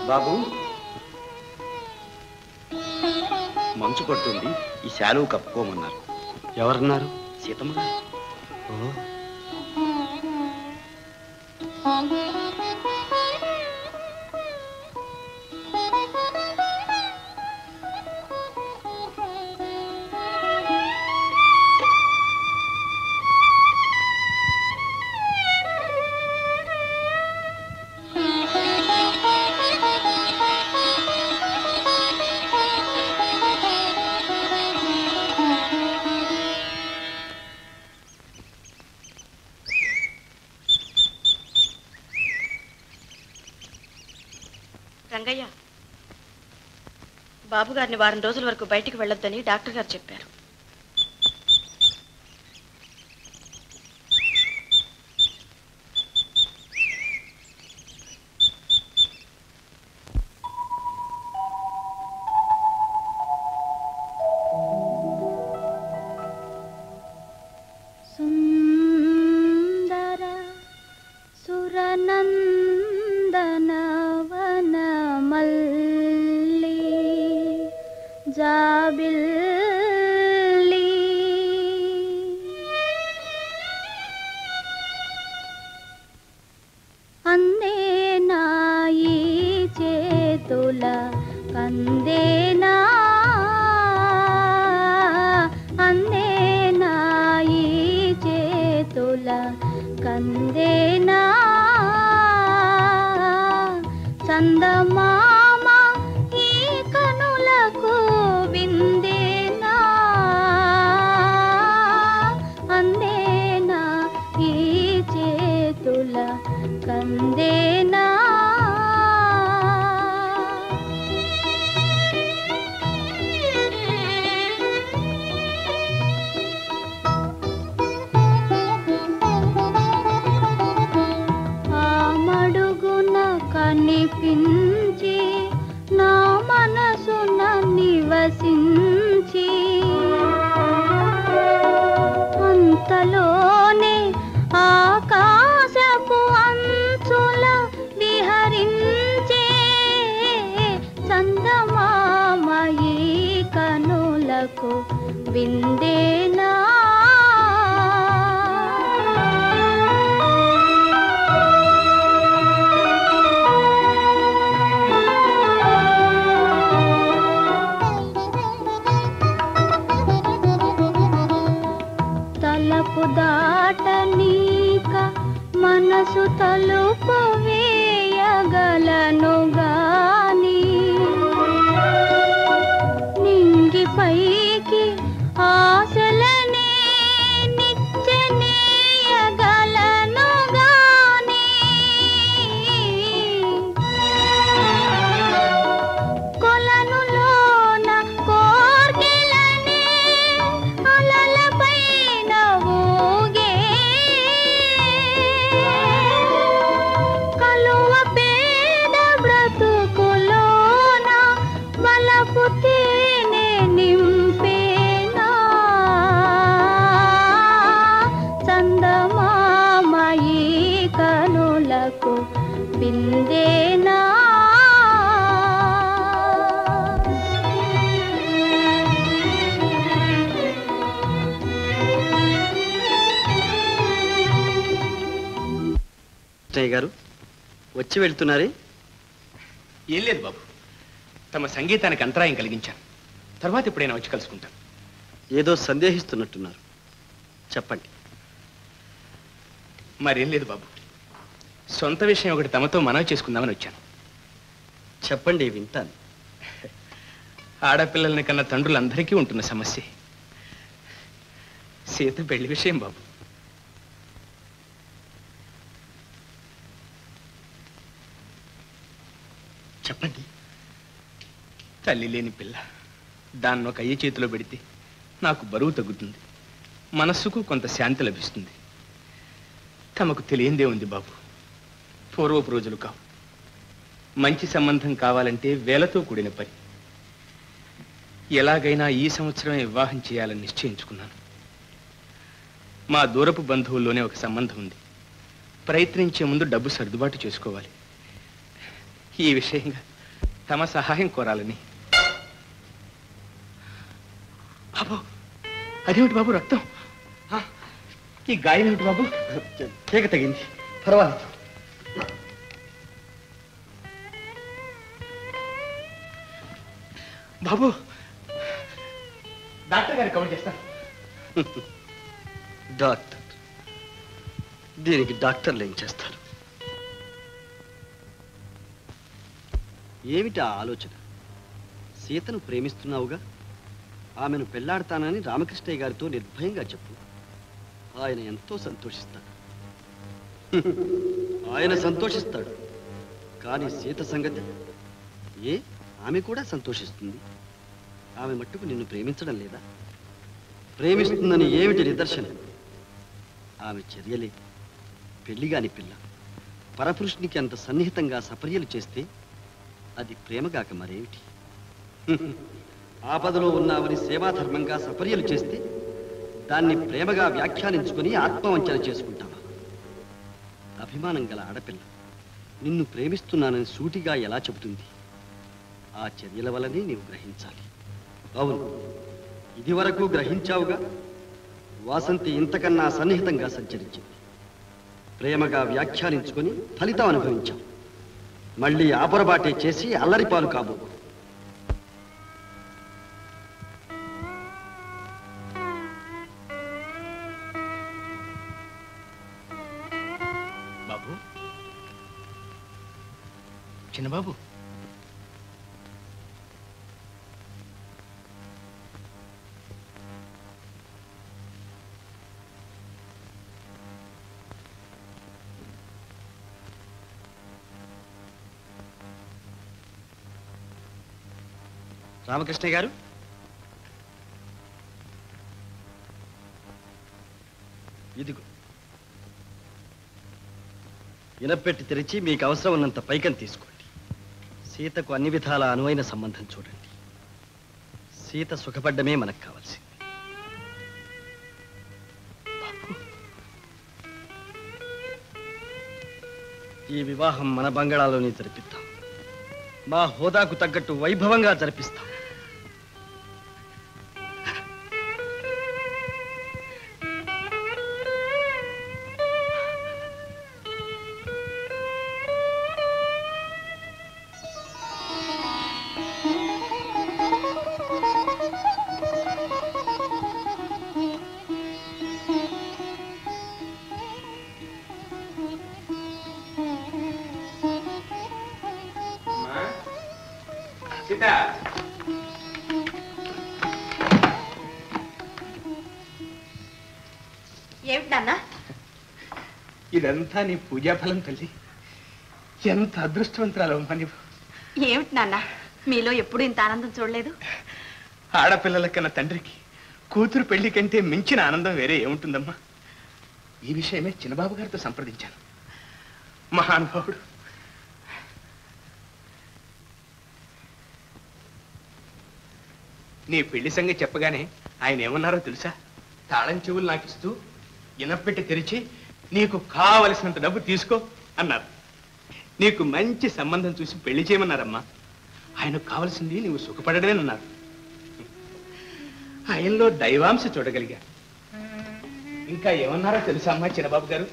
బాబు, మంచు పడుతుంది, ఈ శాలువు కప్పుకోమన్నారు. ఎవరన్నారు? సీతమ్మ గారు. రంగయ్య, బాబుగారిని వారం రోజుల వరకు బయటికి వెళ్ళొద్దని డాక్టర్ గారు చెప్పారు. గారు వచ్చి వెళ్తున్నారే? ఏం లేదు బాబు, తమ సంగీతానికి అంతరాయం కలిగించాను. తర్వాత ఎప్పుడైనా వచ్చి కలుసుకుంటాను. ఏదో సందేహిస్తున్నట్టున్నారు, చెప్పండి. మరేం లేదు బాబు, సొంత విషయం ఒకటి తమతో మనవి చేసుకుందామని వచ్చాను. చెప్పండి, వింటాను. ఆడపిల్లల్ని కన్నా తండ్రులందరికీ ఉంటున్న సమస్య సీత పెళ్లి విషయం బాబు. చెప్పండి. తల్లి లేని పిల్ల, దాన్ని ఒక అయ్య చేతిలో పెడితే నాకు బరువు తగ్గుతుంది, మనస్సుకు కొంత శాంతి లభిస్తుంది. తమకు తెలియందే ఉంది బాబు, పూర్వపు రోజులు కావు. మంచి సంబంధం కావాలంటే వేలతో కూడిన పని. ఎలాగైనా ఈ సంవత్సరమే వివాహం చేయాలని నిశ్చయించుకున్నాను. మా దూరపు బంధువుల్లోనే ఒక సంబంధం ఉంది. ప్రయత్నించే ముందు డబ్బు సర్దుబాటు చేసుకోవాలి. ఈ విషయంగా తమ సహాయం కోరాలని. బాబు, అదేమిటి బాబు రక్తం? ఈ గాయం ఏమిటి బాబు? తీగ తగింది, పర్వాలేదు. బాబు, డాక్టర్ గారు కవర్ చేస్తాను. డాక్టర్? దీనికి డాక్టర్లు ఏం చేస్తారు? ఏమిటి ఆ ఆలోచన? సీతను ప్రేమిస్తున్నావుగా, ఆమెను పెళ్లాడతానని రామకృష్ణయ్య గారితో నిర్భయంగా చెప్పు. ఆయన ఎంతో సంతోషిస్తాడు. ఆయన సంతోషిస్తాడు, కానీ సీత సంగతి ఏ? ఆమె కూడా సంతోషిస్తుంది. ఆమె మట్టుకు నిన్ను ప్రేమించడం లేదా? ప్రేమిస్తుందని ఏమిటి నిదర్శనం? ఆమె చర్యలే. పెళ్లిగాని పిల్ల పరపురుషునికి అంత సన్నిహితంగా సపర్యలు చేస్తే అది ప్రేమగాక మరేమిటి? ఆపదలో ఉన్నావని సేవాధర్మంగా సపర్యలు చేస్తే దాన్ని ప్రేమగా వ్యాఖ్యానించుకొని ఆత్మవంచన చేసుకుంటావా? అభిమానం గల ఆడపిల్ల నిన్ను ప్రేమిస్తున్నానని సూటిగా ఎలా చెబుతుంది? ఆ చర్యల వల్లనే నీవు గ్రహించాలి. అవును, ఇదివరకు గ్రహించావుగా. వాసంతి ఇంతకన్నా సన్నిహితంగా సంచరించింది. ప్రేమగా వ్యాఖ్యానించుకొని ఫలితం అనుభవించాం. మళ్ళీ ఆపరబాటే చేసి అల్లరిపాలు కాబో. బాబు, చిన్నబాబు, రామకృష్ణ గారు, ఇదిగో ఇనపెట్టి తెరిచి మీకు అవసరం ఉన్నంత పైకం తీసుకోండి. సీతకు అన్ని విధాల అనువైన సంబంధం చూడండి. సీత సుఖపడ్డమే మనకు కావాల్సింది. ఈ వివాహం మన బంగాళాలోనే జరిపిద్దాం. మా హోదాకు తగ్గట్టు వైభవంగా జరిపిస్తాం. ఏమిటి నాన్న? ఇదంతా నీ పూజాఫలం తల్లి. ఎంత అదృష్టవంతురాలు అమ్మా నీవు. ఏమిటి నాన్న, మీలో ఎప్పుడు ఇంత ఆనందం చూడలేదు. ఆడపిల్లల కన్నా తండ్రికి కూతురు పెళ్లి కంటే మించిన ఆనందం వేరే ఏముంటుందమ్మా? ఈ విషయమే చిన్నబాబు గారితో సంప్రదించాను. మహానుభావుడు. నీ పెళ్లి సంగతి చెప్పగానే ఆయన ఏమన్నారో తెలుసా? తాళం చెవులు నాకు ఇస్తూ ఇనపెట్టి తెరిచి నీకు కావలసినంత డబ్బు తీసుకో అన్నారు. నీకు మంచి సంబంధం చూసి పెళ్లి చేయమన్నారమ్మా. ఆయనకు కావలసింది నీవు సుఖపడడమేనన్నారు. ఆయనలో దైవాంశ చూడగలిగా. ఇంకా ఏమన్నారో తెలుసా అమ్మా చిన్నబాబు గారు?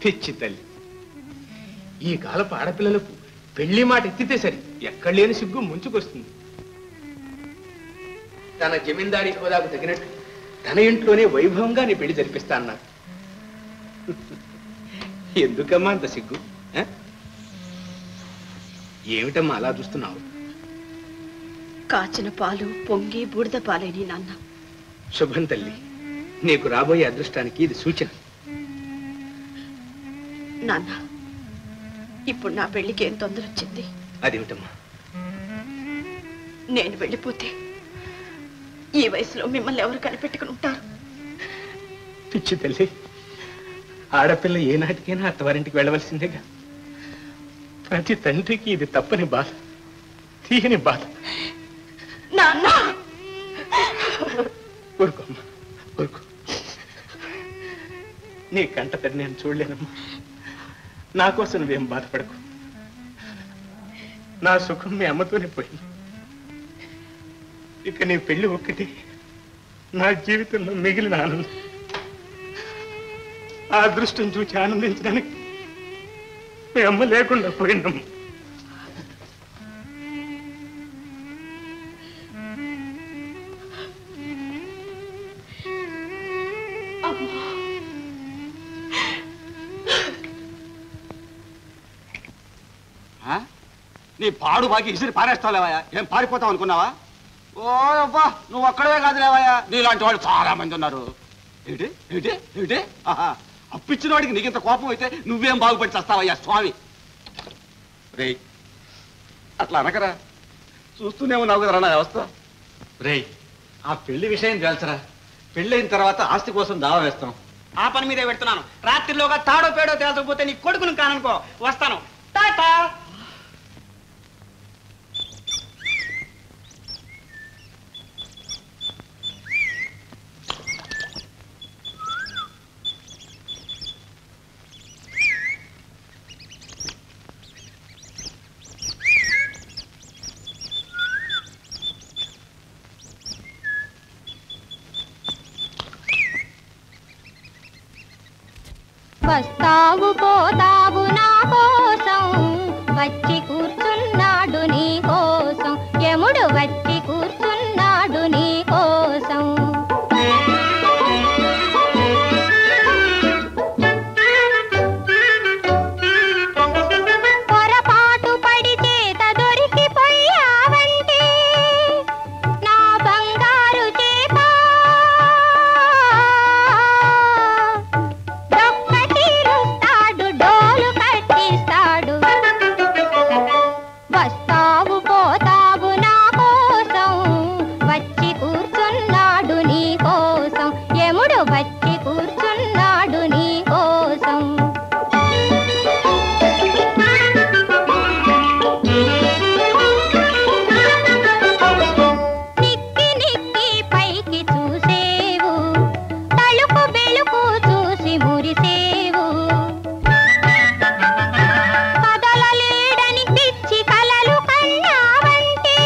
పిచ్చి తల్లి, ఈ కాలపు ఆడపిల్లలకు పెళ్లి మాట ఎత్తితే సరి ఎక్కడ లేని సిగ్గు ముంచుకొస్తుంది. తన జమీందారీ హోదాకు తగినట్టు తన ఇంట్లోనే వైభవంగా నీ పెళ్లి జరిపిస్తా అన్నారు. ఎందుకమ్మా అంత సిగ్గు? ఏమిటమ్మా అలా చూస్తున్నావు? కాచిన పాలు పొంగి బూడిద పాలేని నాన్న. శుభం తల్లి, నీకు రాబోయే అదృష్టానికి ఇది సూచన. నాన్న, ఇప్పుడు నా పెళ్లికి ఏం తొందర వచ్చింది? అదేమిటమ్మా? నేను వెళ్ళిపోతే ఈ వయసులో మిమ్మల్ని ఎవరు కనిపెట్టుకుని ఉంటారు? పిచ్చి తల్లి, ఆడపిల్ల ఏనాటికైనా అత్తవారింటికి వెళ్ళవలసిందేగా. ప్రతి తండ్రికి ఇది తప్పని బాధ, తీయని బాధ. నాన్న, ఊరుకోమ్మా, ఊరుకో. నీ కంట తడి నేను చూడలేనమ్మా. నా కోసం నువ్వేం బాధపడకు. నా సుఖం మీ అమ్మతోనే పోయింది. ఇక నీ పెళ్లి ఒక్కటి నా జీవితంలో మిగిలిన ఆనందం. ఆ అదృష్టం చూసి ఆనందించడానికి మీ అమ్మ లేకుండా పోయిందమ్మ. నీ పాడు బాకి ఇసిరి పారేస్తావులేవయ్యా, ఏం పారిపోతావు అనుకున్నావా? ఓ అబ్బా, నువ్వు ఒక్కడవే కాదులేవయ్యా, నీలాంటి వాళ్ళు చాలా మంది ఉన్నారు. ఏంటి ఏంటి ఏంటి అప్పిచ్చిన వాడికి నీకింత కోపం అయితే నువ్వేం బాగుపడి చేస్తావయ్యా స్వామి. రే అట్లా అనకరా, చూస్తూనే ఉన్నావు కదరా నా వ్యవస్థ. రే ఆ పెళ్లి విషయం తెలుసరా, పెళ్ళైన తర్వాత ఆస్తి కోసం దావా వేస్తాం. ఆ పని మీదే పెడుతున్నాను. రాత్రిలోగా తాడో పేడో తేల్చకపోతే నీ కొడుకును కాననుకో. వస్తాను. టాటా. వస్తావు పోతావు నా కోసం, వచ్చి కూర్చున్నాడు నీ కోసం, యముడు వచ్చి కూర్చున్నాడు నీ కోసం. పొరపాటు పడి చేత దొరికిపోయావంటే నా బంగారు చేప డోలు కట్టిస్తాడు. వస్తావు పోతావు నా కోసం, వచ్చి కూర్చున్నాడు నీ కోసం, యముడు వచ్చి కూర్చున్నాడు నీ కోసం. నిక్కి నిక్కి పైకి చూసేవు, తలుపు బెలుకు చూసి మురిసేవు. కదలలేడని పిచ్చి కలలు కన్నావంటే,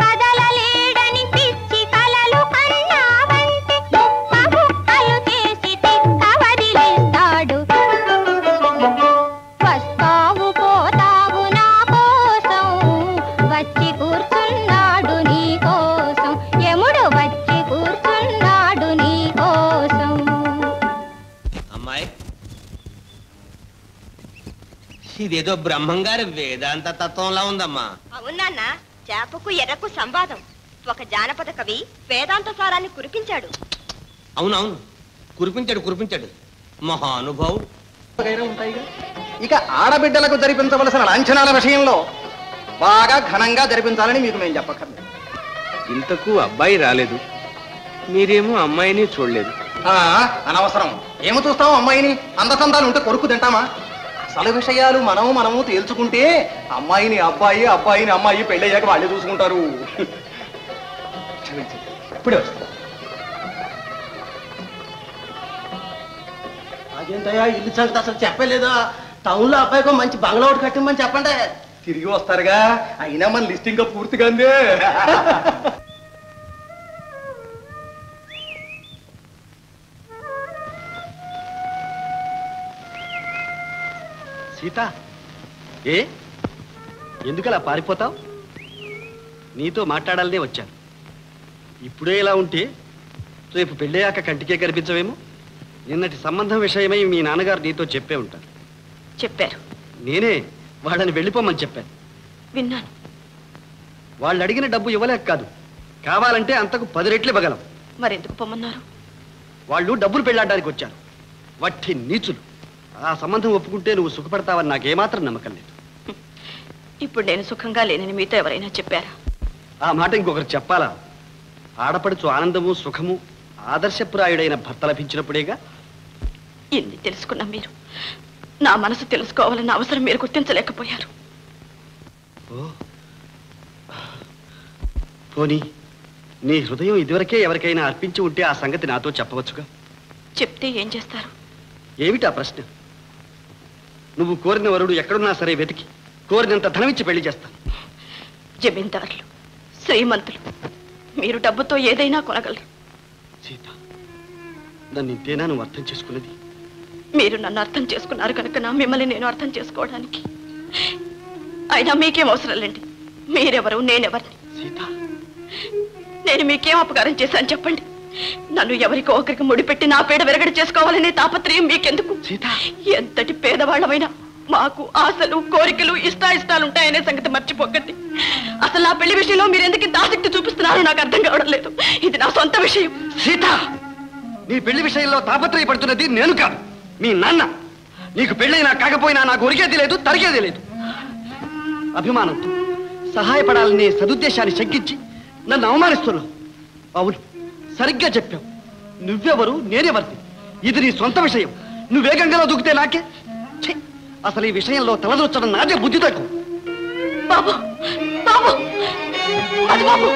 కదలలేడని పిచ్చి కలలు కన్నావంటే, ముక్క ముక్కలు చేసి తిక్క వదిలేస్తాడు. వస్తావు పోతావు నా కోసం, వచ్చి కూర్చున్నాడు నీ కోసం, యముడు వచ్చి కూర్చున్నాడు నీ కోసం. అమ్మాయి, ఇదేదో బ్రహ్మంగారి వేదాంత తత్వంలా ఉందమ్మా. అవునన్నా, చేపకు ఎర్రకు సంవాదం. ఒక జానపద కవి వేదాంత సారాన్ని కురిపించాడు. అవునవును, కురిపించాడు మహానుభావుడు. ఇక ఆడబిడ్డలకు జరిపించవలసిన లాంఛనాల విషయంలో బాగా ఘనంగా జరిపించాలని మీకు మేము చెప్పక్కర్లేదు. ఇంతకు అబ్బాయి రాలేదు, మీరేమో అమ్మాయిని చూడలేదు. అనవసరం. ఏమి చూస్తాం అమ్మాయిని? అందచందాలు ఉంటే కొరుకు తింటామా? అసలు విషయాలు మనము తేల్చుకుంటే అమ్మాయిని అబ్బాయి, అబ్బాయిని అమ్మాయి పెళ్ళయ్యాక వాళ్ళే చూసుకుంటారు. ఇప్పుడే వస్తా. అదేంటయ్యా, ఇల్లు సంగతి అసలు చెప్పలేదా? టౌన్ లో అబ్బాయికి మంచి బంగ్లా ఒకటి కట్టిమని చెప్పండి. తిరిగి వస్తారుగా, అయినా మన లిస్ట్ ఇంకా పూర్తిగా అందే. సీత, ఎందుకలా పారిపోతావు? నీతో మాట్లాడాలనే వచ్చాను. ఇప్పుడే ఇలా ఉంటే రేపు పెళ్ళయ్యాక కంటికే కనిపించవేమో. నిన్నటి సంబంధం విషయమై మీ నాన్నగారు నీతో చెప్పే ఉంటారు. చెప్పారు. నేనే వాళ్ళని వెళ్ళిపోమని చెప్పాను. విన్నాను. వాళ్ళు అడిగిన డబ్బు ఇవ్వలేక కాదు, కావాలంటే అంతకు 10 రెట్లు ఇవ్వగలం. మరెందుకు పొమ్మన్నారు? వాళ్ళు డబ్బులు పెళ్ళాడడానికి వచ్చారు. వట్టి నీచులు. ఆ సంబంధం ఒప్పుకుంటే నువ్వు సుఖపడతావని నాకేమాత్రం నమ్మకం లేదు. ఇప్పుడు నేను సుఖంగా లేనని మీతో ఎవరైనా చెప్పారా? ఆ మాట ఇంకొకరు చెప్పాలా? ఆడపడుచు ఆనందము సుఖము ఆదర్శప్రాయుడైన భర్త లభించినప్పుడేగా. ఇన్ని తెలుసుకున్న మీరు నా మనసు తెలుసుకోవాలన్న అవసరం మీరు గుర్తించలేకపోయారు. పోనీ నీ హృదయం ఇదివరకే ఎవరికైనా అర్పించి ఉంటే ఆ సంగతి నాతో చెప్పవచ్చుగా. చెప్తే ఏం చేస్తారు? ఏమిటా ప్రశ్న? నువ్వు కోరిన వరుడు ఎక్కడున్నా సరే వెతికి కోరినంత ధనమిచ్చి పెళ్లి చేస్తాను. జమీందారులు, శ్రీమంతులు, మీరు డబ్బుతో ఏదైనా కొనగలరు. సీత, నన్ను ఇంతేనా నువ్వు అర్థం చేసుకున్నది? మీరు నన్ను అర్థం చేసుకున్నారు కనుక నా మిమ్మల్ని నేను అర్థం చేసుకోవడానికి. అయినా మీకేం అవసరం లేండి. మీరెవరు, నేనెవరిని? సీత, నేను మీకేం అపకారం చేశాను చెప్పండి? నన్ను ఎవరికో ఒకరికి ముడిపెట్టి నా పేడ విరగడి చేసుకోవాలనే తాపత్రయం మీకెందుకు? సీత, ఎంతటి పేదవాళ్ళమైనా మాకు ఆశలు, కోరికలు, ఇష్టాయిష్టాలు ఉంటాయనే సంగతి మర్చిపోకండి. అసలు నా పెళ్లి విషయంలో మీరు ఎందుకు ఇంత ఆసక్తి చూపిస్తున్నారో నాకు అర్థం కావడం లేదు. ఇది నా సొంత విషయం. సీత, నీ పెళ్లి విషయంలో తాపత్రయపడుతున్నది నేను కాదు, మీ నాన్న. నీకు పెళ్ళైనా కాకపోయినా నాకు ఒరిగేది లేదు, తరిగేది లేదు. అభిమానంతో సహాయపడాలనే సదుద్దేశాన్ని శంకించి నన్ను అవమానిస్తున్నావు. అవును, సరిగ్గా చెప్పావు. నువ్వెవరు, నేనెవరిని? ఇది నీ సొంత విషయం. నువ్వు వేగంగా దూకితే నాకే. ఛీ, అసలు ఈ విషయంలో తలదొచ్చడం నాదే బుద్ధి తక్కువ. బాబు, బాబు, అది బాబు.